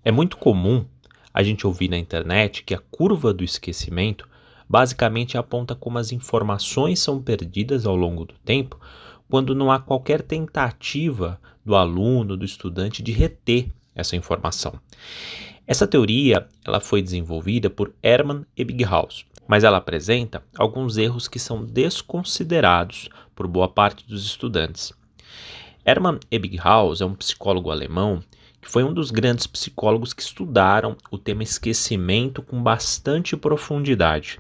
É muito comum a gente ouvir na internet que a curva do esquecimento basicamente aponta como as informações são perdidas ao longo do tempo quando não há qualquer tentativa do aluno, do estudante de reter essa informação. Essa teoria ela foi desenvolvida por Hermann Ebbinghaus, mas ela apresenta alguns erros que são desconsiderados por boa parte dos estudantes. Hermann Ebbinghaus é um psicólogo alemão que foi um dos grandes psicólogos que estudaram o tema esquecimento com bastante profundidade.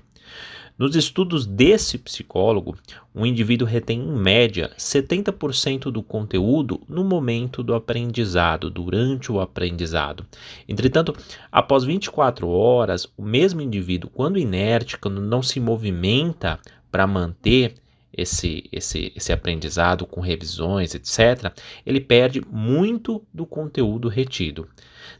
Nos estudos desse psicólogo, um indivíduo retém em média 70% do conteúdo no momento do aprendizado, durante o aprendizado. Entretanto, após 24 horas, o mesmo indivíduo, quando inerte, quando não se movimenta para manter esse aprendizado com revisões, etc., ele perde muito do conteúdo retido.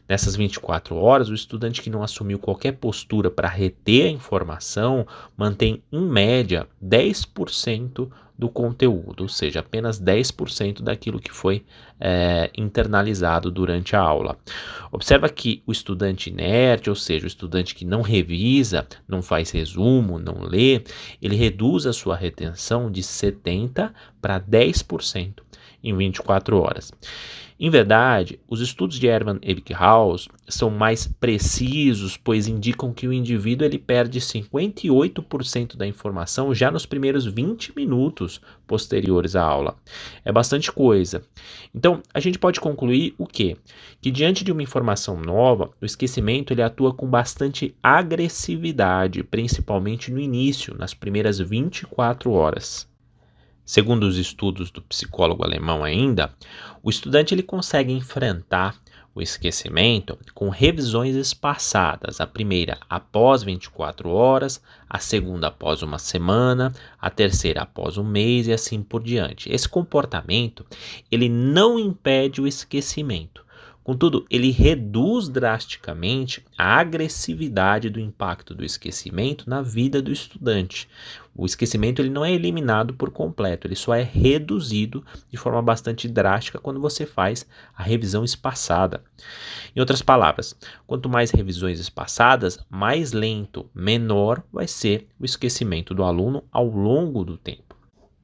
Nessas 24 horas, o estudante que não assumiu qualquer postura para reter a informação mantém, em média, 10% do conteúdo, ou seja, apenas 10% daquilo que foi internalizado durante a aula. Observa que o estudante inerte, ou seja, o estudante que não revisa, não faz resumo, não lê, ele reduz a sua retenção de 70% para 10% em 24 horas. Em verdade, os estudos de Hermann Ebbinghaus são mais precisos, pois indicam que o indivíduo ele perde 58% da informação já nos primeiros 20 minutos posteriores à aula. É bastante coisa. Então, a gente pode concluir o quê? Que diante de uma informação nova, o esquecimento ele atua com bastante agressividade, principalmente no início, nas primeiras 24 horas. Segundo os estudos do psicólogo alemão ainda, o estudante ele consegue enfrentar o esquecimento com revisões espaçadas, a primeira após 24 horas, a segunda após uma semana, a terceira após um mês e assim por diante. Esse comportamento ele não impede o esquecimento. Contudo, ele reduz drasticamente a agressividade do impacto do esquecimento na vida do estudante. O esquecimento ele não é eliminado por completo, ele só é reduzido de forma bastante drástica quando você faz a revisão espaçada. Em outras palavras, quanto mais revisões espaçadas, mais lento, menor vai ser o esquecimento do aluno ao longo do tempo.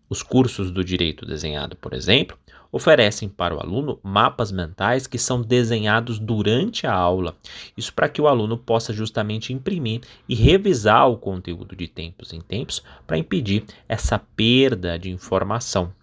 Os cursos do direito desenhado, por exemplo, oferecem para o aluno mapas mentais que são desenhados durante a aula. Isso para que o aluno possa justamente imprimir e revisar o conteúdo de tempos em tempos para impedir essa perda de informação.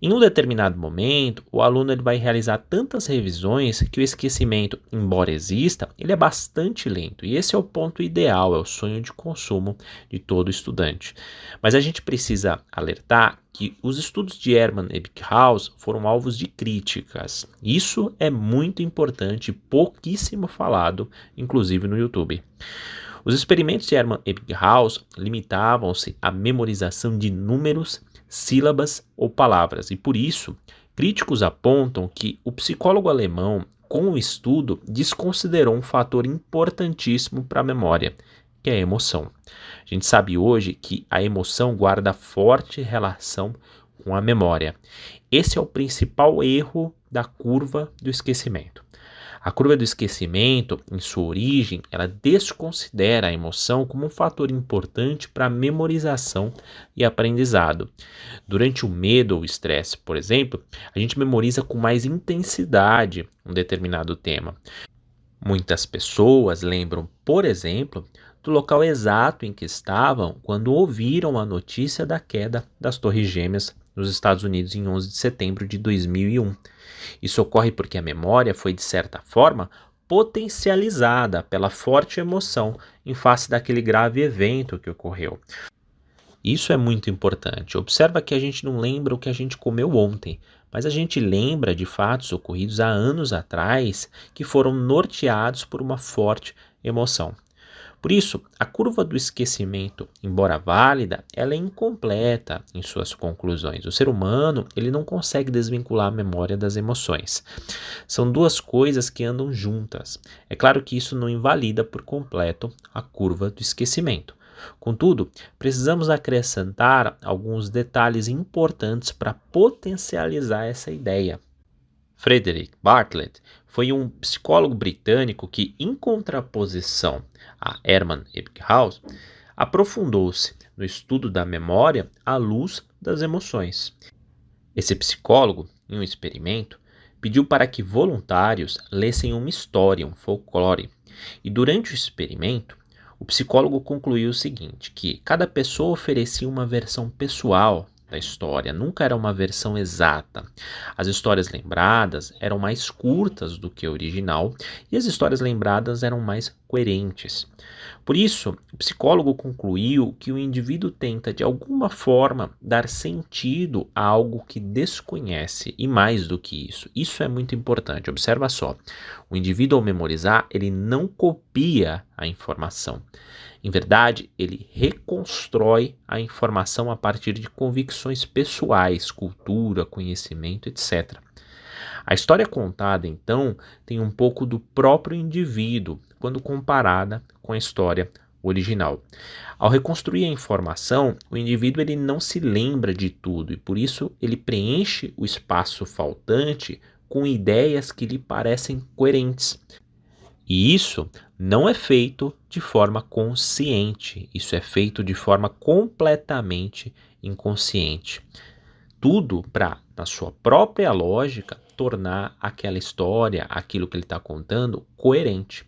Em um determinado momento, o aluno ele vai realizar tantas revisões que o esquecimento, embora exista, ele é bastante lento. E esse é o ponto ideal, é o sonho de consumo de todo estudante. Mas a gente precisa alertar que os estudos de Hermann Ebbinghaus foram alvos de críticas. Isso é muito importante, pouquíssimo falado, inclusive no YouTube. Os experimentos de Hermann Ebbinghaus limitavam-se à memorização de números, sílabas ou palavras, e por isso, críticos apontam que o psicólogo alemão, com o estudo, desconsiderou um fator importantíssimo para a memória, que é a emoção. A gente sabe hoje que a emoção guarda forte relação com a memória. Esse é o principal erro da curva do esquecimento. A curva do esquecimento, em sua origem, ela desconsidera a emoção como um fator importante para a memorização e aprendizado. Durante o medo ou estresse, por exemplo, a gente memoriza com mais intensidade um determinado tema. Muitas pessoas lembram, por exemplo, do local exato em que estavam quando ouviram a notícia da queda das Torres Gêmeas nos Estados Unidos em 11 de setembro de 2001. Isso ocorre porque a memória foi, de certa forma, potencializada pela forte emoção em face daquele grave evento que ocorreu. Isso é muito importante. Observa que a gente não lembra o que a gente comeu ontem, mas a gente lembra de fatos ocorridos há anos atrás que foram norteados por uma forte emoção. Por isso, a curva do esquecimento, embora válida, ela é incompleta em suas conclusões. O ser humano ele não consegue desvincular a memória das emoções. São duas coisas que andam juntas. É claro que isso não invalida por completo a curva do esquecimento. Contudo, precisamos acrescentar alguns detalhes importantes para potencializar essa ideia. Frederick Bartlett foi um psicólogo britânico que, em contraposição a Hermann Ebbinghaus, aprofundou-se no estudo da memória à luz das emoções. Esse psicólogo, em um experimento, pediu para que voluntários lessem uma história, um folclore, e durante o experimento, o psicólogo concluiu o seguinte, que cada pessoa oferecia uma versão pessoal da história, nunca era uma versão exata. As histórias lembradas eram mais curtas do que a original e as histórias lembradas eram mais coerentes. Por isso, o psicólogo concluiu que o indivíduo tenta, de alguma forma, dar sentido a algo que desconhece, e mais do que isso é muito importante. Observa só, o indivíduo, ao memorizar, ele não copia a informação. Em verdade, ele reconstrói a informação a partir de convicções pessoais, cultura, conhecimento, etc. A história contada, então, tem um pouco do próprio indivíduo quando comparada com a história original. Ao reconstruir a informação, o indivíduo ele não se lembra de tudo e, por isso, ele preenche o espaço faltante com ideias que lhe parecem coerentes. E isso não é feito de forma consciente, isso é feito de forma completamente inconsciente. Tudo para, na sua própria lógica, tornar aquela história, aquilo que ele está contando, coerente.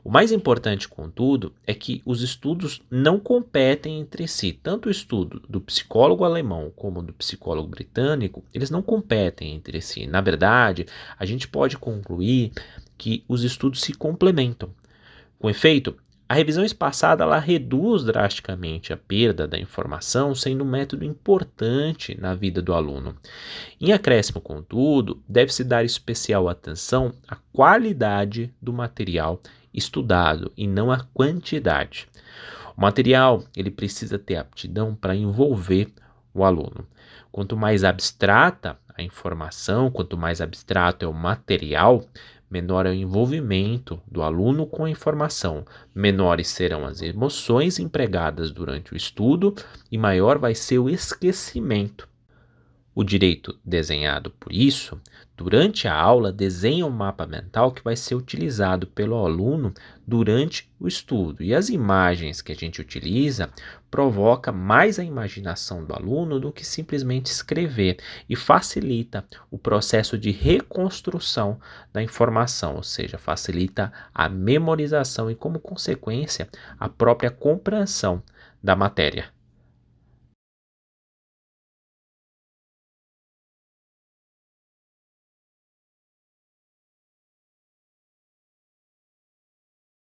O mais importante, contudo, é que os estudos não competem entre si. Tanto o estudo do psicólogo alemão como do psicólogo britânico, eles não competem entre si. Na verdade, a gente pode concluir que os estudos se complementam. Com efeito, a revisão espaçada ela reduz drasticamente a perda da informação, sendo um método importante na vida do aluno. Em acréscimo, contudo, deve-se dar especial atenção à qualidade do material estudado e não à quantidade. O material ele precisa ter aptidão para envolver o aluno. Quanto mais abstrata a informação, quanto mais abstrato é o material, menor é o envolvimento do aluno com a informação, menores serão as emoções empregadas durante o estudo e maior vai ser o esquecimento. O direito desenhado, por isso, durante a aula, desenha um mapa mental que vai ser utilizado pelo aluno durante o estudo. E as imagens que a gente utiliza provoca mais a imaginação do aluno do que simplesmente escrever e facilita o processo de reconstrução da informação, ou seja, facilita a memorização e, como consequência, a própria compreensão da matéria.